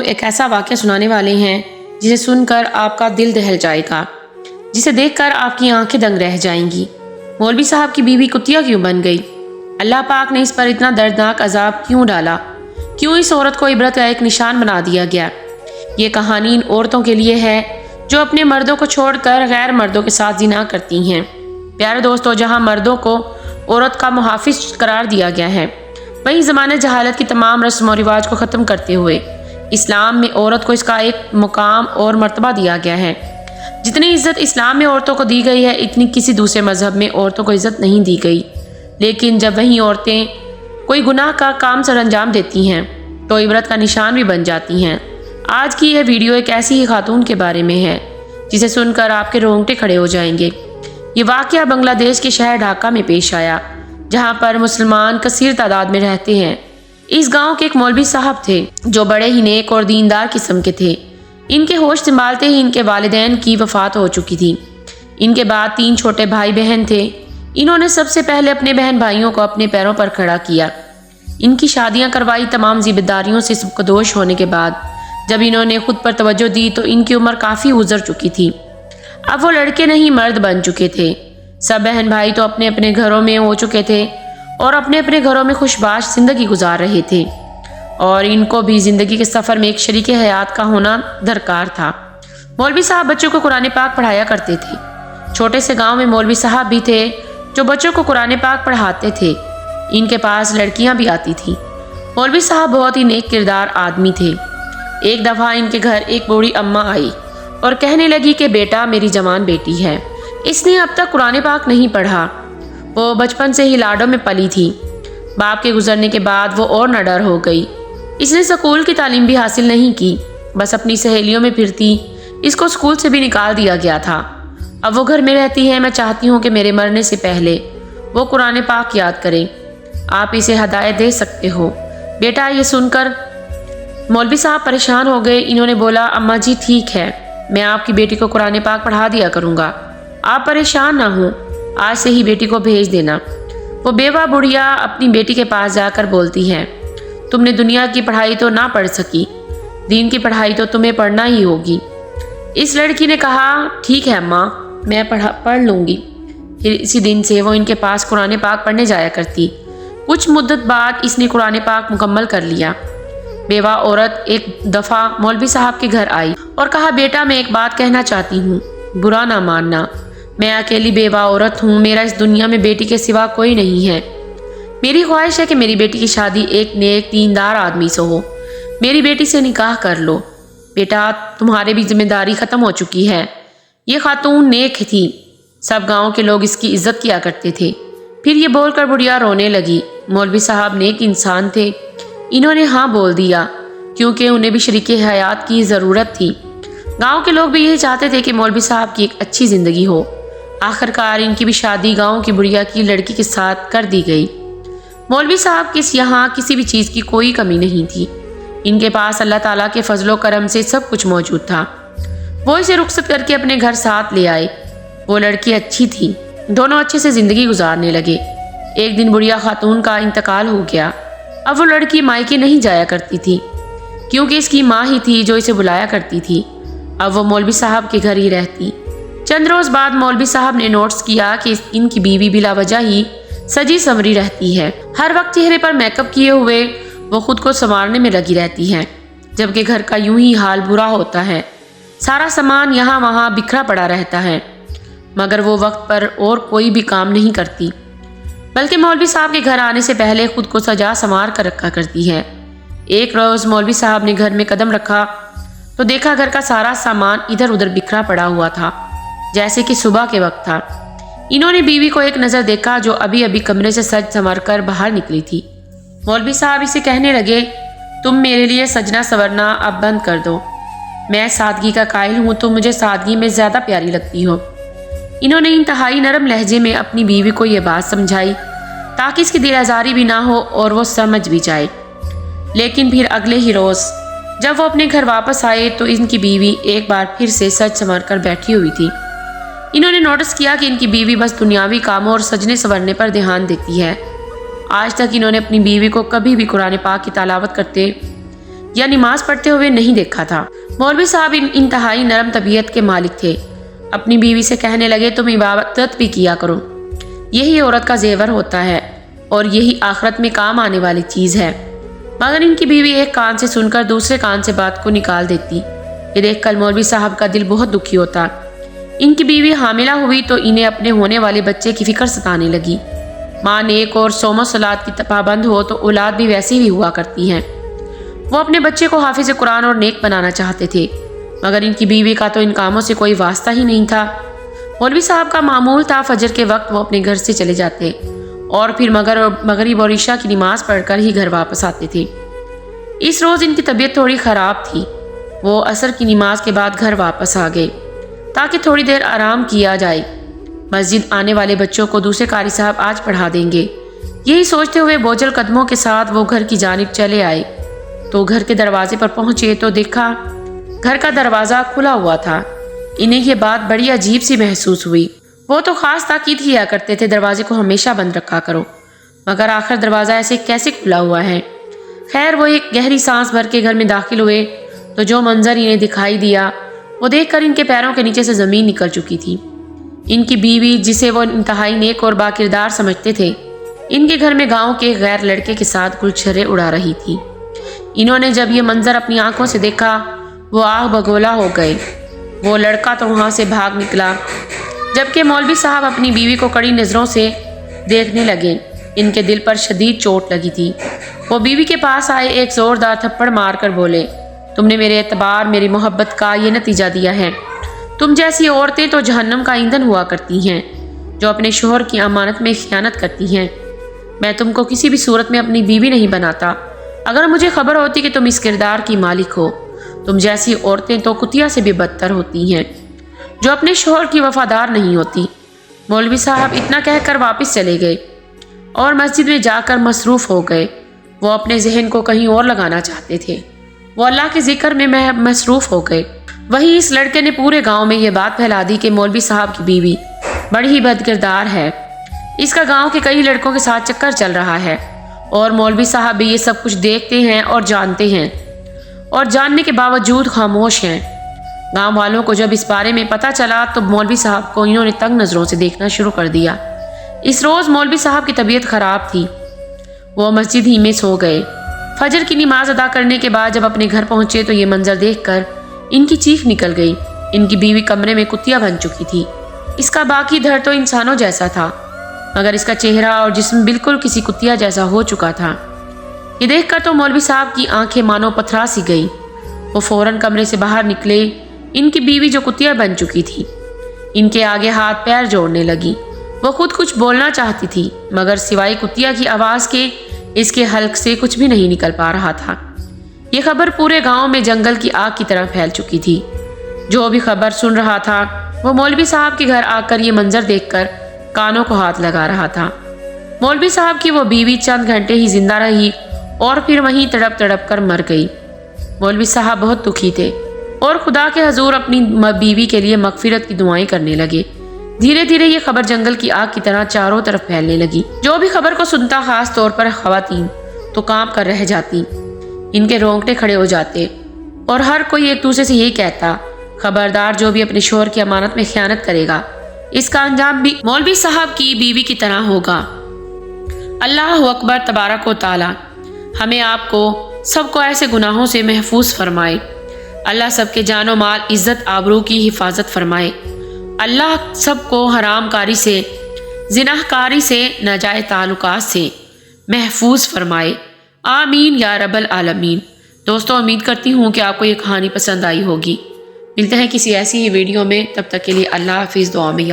ایک ایسا واقعہ سنانے والے ہیں جسے سن کر آپ کا دل دہل جائے گا، جسے دیکھ کر آپ کی آنکھیں دنگ رہ جائیں گی۔ مولوی صاحب کی بیوی کتیا کیوں بن گئی؟ اللہ پاک نے اس پر اتنا دردناک عذاب کیوں ڈالا؟ کیوں اس عورت کو عبرت کا ایک نشان بنا دیا گیا؟ یہ کہانی ان عورتوں کے لیے ہے جو اپنے مردوں کو چھوڑ کر غیر مردوں کے ساتھ زنا کرتی ہیں۔ پیارے دوستو، جہاں مردوں کو عورت کا محافظ قرار دیا گیا ہے، وہیں زمانہ جہالت کی تمام رسم و رواج کو ختم کرتے ہوئے اسلام میں عورت کو اس کا ایک مقام اور مرتبہ دیا گیا ہے۔ جتنی عزت اسلام میں عورتوں کو دی گئی ہے، اتنی کسی دوسرے مذہب میں عورتوں کو عزت نہیں دی گئی۔ لیکن جب وہی عورتیں کوئی گناہ کا کام سر انجام دیتی ہیں تو عبرت کا نشان بھی بن جاتی ہیں۔ آج کی یہ ویڈیو ایک ایسی ہی خاتون کے بارے میں ہے جسے سن کر آپ کے رونگٹے کھڑے ہو جائیں گے۔ یہ واقعہ بنگلہ دیش کے شہر ڈھاکہ میں پیش آیا، جہاں پر مسلمان کثیر تعداد میں رہتے ہیں۔ اس گاؤں کے ایک مولوی صاحب تھے جو بڑے ہی نیک اور دیندار قسم کے تھے۔ ان کے ہوش سنبھالتے ہی ان کے والدین کی وفات ہو چکی تھی۔ ان کے بعد 3 چھوٹے بھائی بہن تھے۔ انہوں نے سب سے پہلے اپنے بہن بھائیوں کو اپنے پیروں پر کھڑا کیا۔ ان کی شادیاں کروائی۔ تمام ذمہ داریوں سے سبکدوش ہونے کے بعد جب انہوں نے خود پر توجہ دی تو ان کی عمر کافی گزر چکی تھی۔ اب وہ لڑکے نہیں مرد بن چکے تھے۔ سب بہن بھائی تو اپنے اپنے گھروں میں ہو چکے تھے اور اپنے اپنے گھروں میں خوش باش زندگی گزار رہے تھے، اور ان کو بھی زندگی کے سفر میں ایک شریک حیات کا ہونا درکار تھا۔ مولوی صاحب بچوں کو قرآن پاک پڑھایا کرتے تھے۔ چھوٹے سے گاؤں میں مولوی صاحب بھی تھے جو بچوں کو قرآن پاک پڑھاتے تھے۔ ان کے پاس لڑکیاں بھی آتی تھیں۔ مولوی صاحب بہت ہی نیک کردار آدمی تھے۔ ایک دفعہ ان کے گھر ایک بوڑھی اماں آئی اور کہنے لگی کہ بیٹا، میری جوان بیٹی ہے، اس نے اب تک قرآن پاک نہیں پڑھا۔ وہ بچپن سے ہی لاڈوں میں پلی تھی۔ باپ کے گزرنے کے بعد وہ اور نڈر ہو گئی۔ اس نے سکول کی تعلیم بھی حاصل نہیں کی، بس اپنی سہیلیوں میں پھرتی۔ اس کو سکول سے بھی نکال دیا گیا تھا۔ اب وہ گھر میں رہتی ہے۔ میں چاہتی ہوں کہ میرے مرنے سے پہلے وہ قرآن پاک یاد کرے۔ آپ اسے ہدایت دے سکتے ہو۔ بیٹا، یہ سن کر مولوی صاحب پریشان ہو گئے۔ انہوں نے بولا، اماں جی ٹھیک ہے، میں آپ کی بیٹی کو قرآن پاک پڑھا دیا کروں گا، آپ پریشان نہ ہوں، آج سے ہی بیٹی کو بھیج دینا۔ وہ بیوہ بڑھیا اپنی بیٹی کے پاس جا کر بولتی ہے، تم نے دنیا کی پڑھائی تو نہ پڑھ سکی، دین کی پڑھائی تو تمہیں پڑھنا ہی ہوگی۔ اس لڑکی نے کہا، ٹھیک ہے اماں، میں پڑھ لوں گی۔ پھر اسی دن سے وہ ان کے پاس قرآن پاک پڑھنے جایا کرتی۔ کچھ مدت بعد اس نے قرآن پاک مکمل کر لیا۔ بیوہ عورت ایک دفعہ مولوی صاحب کے گھر آئی اور کہا، بیٹا، میں ایک بات کہنا چاہتی ہوں، برا نہ ماننا، میں اکیلی بیوہ عورت ہوں، میرا اس دنیا میں بیٹی کے سوا کوئی نہیں ہے۔ میری خواہش ہے کہ میری بیٹی کی شادی ایک نیک دیندار آدمی سے ہو، میری بیٹی سے نکاح کر لو۔ بیٹا، تمہارے بھی ذمہ داری ختم ہو چکی ہے۔ یہ خاتون نیک تھی، سب گاؤں کے لوگ اس کی عزت کیا کرتے تھے۔ پھر یہ بول کر بڑھیا رونے لگی۔ مولوی صاحب نیک انسان تھے، انہوں نے ہاں بول دیا کیونکہ انہیں بھی شریک حیات کی ضرورت تھی۔ گاؤں کے لوگ بھی یہی چاہتے تھے کہ مولوی صاحب کی ایک اچھی زندگی ہو۔ آخر کار ان کی بھی شادی گاؤں کی بڑھیا کی لڑکی کے ساتھ کر دی گئی۔ مولوی صاحب کے یہاں کسی بھی چیز کی کوئی کمی نہیں تھی۔ ان کے پاس اللہ تعالیٰ کے فضل و کرم سے سب کچھ موجود تھا۔ وہ اسے رخصت کر کے اپنے گھر ساتھ لے آئے۔ وہ لڑکی اچھی تھی، دونوں اچھے سے زندگی گزارنے لگے۔ ایک دن بڑھیا خاتون کا انتقال ہو گیا۔ اب وہ لڑکی مائکے نہیں جایا کرتی تھی کیونکہ اس کی ماں ہی تھی جو اسے بلایا کرتی تھی۔ اب وہ مولوی صاحب کے گھر ہی رہتی۔ چند روز بعد مولوی صاحب نے نوٹس کیا کہ ان کی بیوی بلا وجہ ہی سجی سنوری رہتی ہے۔ ہر وقت چہرے پر میک اپ کیے ہوئے وہ خود کو سنوارنے میں لگی رہتی ہے، جبکہ گھر کا یوں ہی حال برا ہوتا ہے۔ سارا سامان یہاں وہاں بکھرا پڑا رہتا ہے، مگر وہ وقت پر اور کوئی بھی کام نہیں کرتی، بلکہ مولوی صاحب کے گھر آنے سے پہلے خود کو سجا سنوار کر رکھا کرتی ہے۔ ایک روز مولوی صاحب نے گھر میں قدم رکھا تو دیکھا گھر کا سارا سامان ادھر ادھر بکھرا پڑا ہوا تھا، جیسے کہ صبح کے وقت تھا۔ انہوں نے بیوی کو ایک نظر دیکھا جو ابھی ابھی کمرے سے سج سنور کر باہر نکلی تھی۔ مولوی صاحب اسے کہنے لگے، تم میرے لیے سجنا سورنا اب بند کر دو، میں سادگی کا قائل ہوں، تم مجھے سادگی میں زیادہ پیاری لگتی ہو۔ انہوں نے انتہائی نرم لہجے میں اپنی بیوی کو یہ بات سمجھائی تاکہ اس کی دل آزاری بھی نہ ہو اور وہ سمجھ بھی جائے۔ لیکن پھر اگلے ہی روز جب وہ اپنے گھر واپس آئے تو ان کی بیوی ایک بار پھر سے سج سنور کر بیٹھی ہوئی تھی۔ انہوں نے نوٹس کیا کہ ان کی بیوی بس دنیاوی کاموں اور سجنے سنورنے پر دھیان دیتی ہے۔ آج تک انہوں نے اپنی بیوی کو کبھی بھی قرآن پاک کی تلاوت کرتے یا نماز پڑھتے ہوئے نہیں دیکھا تھا۔ مولوی صاحب انتہائی نرم طبیعت کے مالک تھے۔ اپنی بیوی سے کہنے لگے تم عبادت بھی کیا کرو، یہی عورت کا زیور ہوتا ہے اور یہی آخرت میں کام آنے والی چیز ہے۔ مگر ان کی بیوی ایک کان سے سن کر دوسرے کان سے بات کو نکال دیتی۔ یہ دیکھ کر مولوی صاحب کا دل بہت دکھی ہوتا۔ ان کی بیوی حاملہ ہوئی تو انہیں اپنے ہونے والے بچے کی فکر ستانے لگی۔ ماں نیک اور صوم و صلات کی پابند ہو تو اولاد بھی ویسی ہی ہوا کرتی ہیں۔ وہ اپنے بچے کو حافظ قرآن اور نیک بنانا چاہتے تھے، مگر ان کی بیوی کا تو ان کاموں سے کوئی واسطہ ہی نہیں تھا۔ مولوی صاحب کا معمول تھا فجر کے وقت وہ اپنے گھر سے چلے جاتے اور پھر مغرب اور عشاء کی نماز پڑھ کر ہی گھر واپس آتے تھے۔ اس روز ان کی طبیعت تھوڑی خراب تھی۔ وہ عصر کی نماز کے بعد گھر واپس آ گئے تاکہ تھوڑی دیر آرام کیا جائے۔ مسجد آنے والے بچوں کو دوسرے قاری صاحب آج پڑھا دیں گے، یہی سوچتے ہوئے بوجھل قدموں کے ساتھ وہ گھر کی جانب چلے آئے تو گھر کے دروازے پر پہنچے تو دیکھا گھر کا دروازہ کھلا ہوا تھا۔ انہیں یہ بات بڑی عجیب سی محسوس ہوئی۔ وہ تو خاص تاکید کیا کرتے تھے دروازے کو ہمیشہ بند رکھا کرو، مگر آخر دروازہ ایسے کیسے کھلا ہوا ہے؟ خیر وہ ایک گہری سانس بھر کے گھر میں داخل ہوئے تو جو منظر انہیں دکھائی دیا وہ دیکھ کر ان کے پیروں کے نیچے سے زمین نکل چکی تھی۔ ان کی بیوی جسے وہ انتہائی نیک اور باکردار سمجھتے تھے، ان کے گھر میں گاؤں کے غیر لڑکے کے ساتھ گلچھرے اڑا رہی تھی۔ انہوں نے جب یہ منظر اپنی آنکھوں سے دیکھا وہ آگ بگولا ہو گئے۔ وہ لڑکا تو وہاں سے بھاگ نکلا، جبکہ مولوی صاحب اپنی بیوی کو کڑی نظروں سے دیکھنے لگے۔ ان کے دل پر شدید چوٹ لگی تھی۔ وہ بیوی کے پاس آئے، ایک زوردار تھپڑ مار کر بولے تم نے میرے اعتبار میری محبت کا یہ نتیجہ دیا ہے۔ تم جیسی عورتیں تو جہنم کا ایندھن ہوا کرتی ہیں جو اپنے شوہر کی امانت میں خیانت کرتی ہیں۔ میں تم کو کسی بھی صورت میں اپنی بیوی نہیں بناتا۔ اگر مجھے خبر ہوتی کہ تم اس کردار کی مالک ہو، تم جیسی عورتیں تو کتیا سے بھی بدتر ہوتی ہیں جو اپنے شوہر کی وفادار نہیں ہوتی۔ مولوی صاحب اتنا کہہ کر واپس چلے گئے اور مسجد میں جا کر مصروف ہو گئے۔ وہ اپنے ذہن کو کہیں اور لگانا چاہتے تھے۔ وہ اللہ کے ذکر میں مصروف ہو گئے۔ وہیں اس لڑکے نے پورے گاؤں میں یہ بات پھیلا دی کہ مولوی صاحب کی بیوی بڑی ہی بدکردار ہے۔ اس کا گاؤں کے کئی لڑکوں کے ساتھ چکر چل رہا ہے اور مولوی صاحب بھی یہ سب کچھ دیکھتے ہیں اور جانتے ہیں، اور جاننے کے باوجود خاموش ہیں۔ گاؤں والوں کو جب اس بارے میں پتہ چلا تو مولوی صاحب کو انہوں نے تنگ نظروں سے دیکھنا شروع کر دیا۔ اس روز مولوی صاحب کی طبیعت خراب تھی۔ وہ مسجد ہی میں سو گئے۔ فجر کی نماز ادا کرنے کے بعد جب اپنے گھر پہنچے تو یہ منظر دیکھ کر ان کی چیخ نکل گئی۔ ان کی بیوی کمرے میں کتیا بن چکی تھی۔ اس کا باقی دھڑ تو انسانوں جیسا تھا، مگر اس کا چہرہ اور جسم بالکل کسی کتیا جیسا ہو چکا تھا۔ یہ دیکھ کر تو مولوی صاحب کی آنکھیں مانو پتھرا سی گئی۔ وہ فوراً کمرے سے باہر نکلے۔ ان کی بیوی جو کتیا بن چکی تھی ان کے آگے ہاتھ پیر جوڑنے لگی۔ وہ خود کچھ بولنا چاہتی تھی مگر سوائے کتیا کی آواز کے اس کے حلق سے کچھ بھی نہیں نکل پا رہا تھا۔ یہ خبر پورے گاؤں میں جنگل کی آگ کی طرح پھیل چکی تھی۔ جو بھی خبر سن رہا تھا وہ مولوی صاحب کے گھر آ کر یہ منظر دیکھ کر کانوں کو ہاتھ لگا رہا تھا۔ مولوی صاحب کی وہ بیوی چند گھنٹے ہی زندہ رہی اور پھر وہیں تڑپ تڑپ کر مر گئی۔ مولوی صاحب بہت دکھی تھے اور خدا کے حضور اپنی بیوی کے لیے مغفرت کی دعائیں کرنے لگے۔ دھیرے دھیرے یہ خبر جنگل کی آگ کی طرح چاروں طرف پھیلنے لگی۔ جو بھی خبر کو سنتا، خاص طور پر خواتین، تو کانپ کر رہ جاتی۔ ان کے رونگٹے کھڑے ہو جاتے اور ہر کوئی ایک دوسرے سے یہی کہتا خبردار جو بھی اپنے شوہر کی امانت میں خیانت کرے گا اس کا انجام بھی مولوی صاحب کی بیوی کی طرح ہوگا۔ اللہ اکبر تبارک و تعالی ہمیں آپ کو سب کو ایسے گناہوں سے محفوظ فرمائے۔ اللہ سب کے جان و مال، عزت، آبرو کی حفاظت فرمائے۔ اللہ سب کو حرام کاری سے، زناہ کاری سے، ناجائز تعلقات سے محفوظ فرمائے۔ آمین یا رب العالمین۔ دوستوں امید کرتی ہوں کہ آپ کو یہ کہانی پسند آئی ہوگی۔ ملتے ہیں کسی ایسی ہی ویڈیو میں، تب تک کے لیے اللہ حافظ، دعا میں یاد